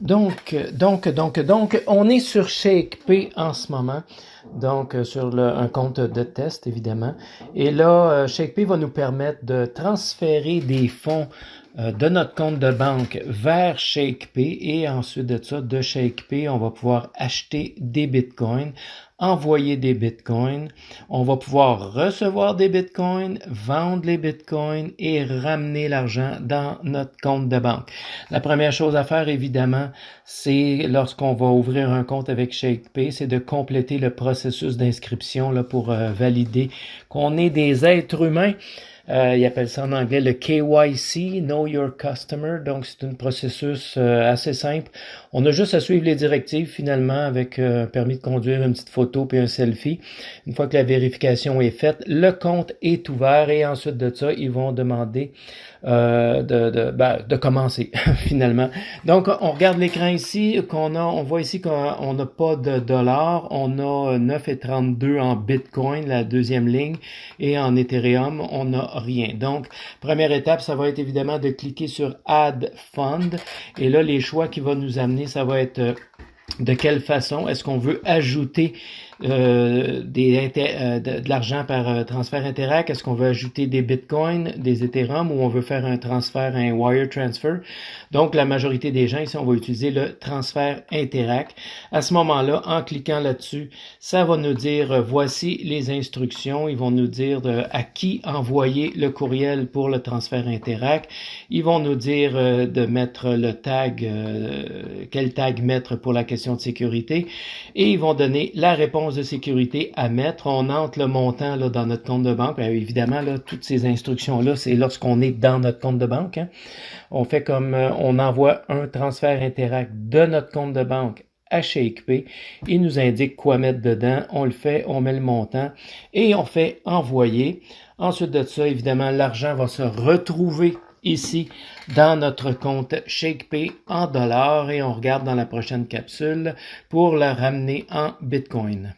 Donc, on est sur ShakePay en ce moment, donc sur un compte de test évidemment. Et là, ShakePay va nous permettre de transférer des fonds de notre compte de banque vers ShakePay et ensuite de ça, de ShakePay, on va pouvoir acheter des bitcoins, envoyer des bitcoins, on va pouvoir recevoir des bitcoins, vendre les bitcoins et ramener l'argent dans notre compte de banque. La première chose à faire, évidemment, c'est lorsqu'on va ouvrir un compte avec ShakePay, c'est de compléter le processus d'inscription là, pour valider qu'on est des êtres humains. Ils appellent ça en anglais le KYC, Know Your Customer. Donc, c'est un processus assez simple. On a juste à suivre les directives finalement avec un permis de conduire, une petite photo puis un selfie. Une fois que la vérification est faite, le compte est ouvert et ensuite de ça, ils vont demander de commencer finalement. Donc, on regarde l'écran ici, on voit ici qu'on n'a pas de dollars, on a 9,32 en Bitcoin, la deuxième ligne, et en Ethereum, on n'a rien. Donc, première étape, ça va être évidemment de cliquer sur Add Fund, et là, les choix qui vont nous amener, ça va être de quelle façon est-ce qu'on veut ajouter de l'argent par transfert Interac? Est-ce qu'on veut ajouter des bitcoins, des Ethereum ou on veut faire un transfert, un wire transfer? Donc, la majorité des gens ici, on va utiliser le transfert Interac. À ce moment-là, en cliquant là-dessus, ça va nous dire voici les instructions. Ils vont nous dire à qui envoyer le courriel pour le transfert Interac. Ils vont nous dire de mettre le tag, quel tag mettre pour la question de sécurité. Et ils vont donner la réponse de sécurité à mettre. On entre le montant là, dans notre compte de banque. Bien, évidemment, là, toutes ces instructions-là, c'est lorsqu'on est dans notre compte de banque. Hein. On fait comme on envoie un transfert Interac de notre compte de banque à ShakePay. Il nous indique quoi mettre dedans. On le fait, on met le montant et on fait envoyer. Ensuite de ça, évidemment, l'argent va se retrouver ici dans notre compte ShakePay en dollars et on regarde dans la prochaine capsule pour la ramener en Bitcoin.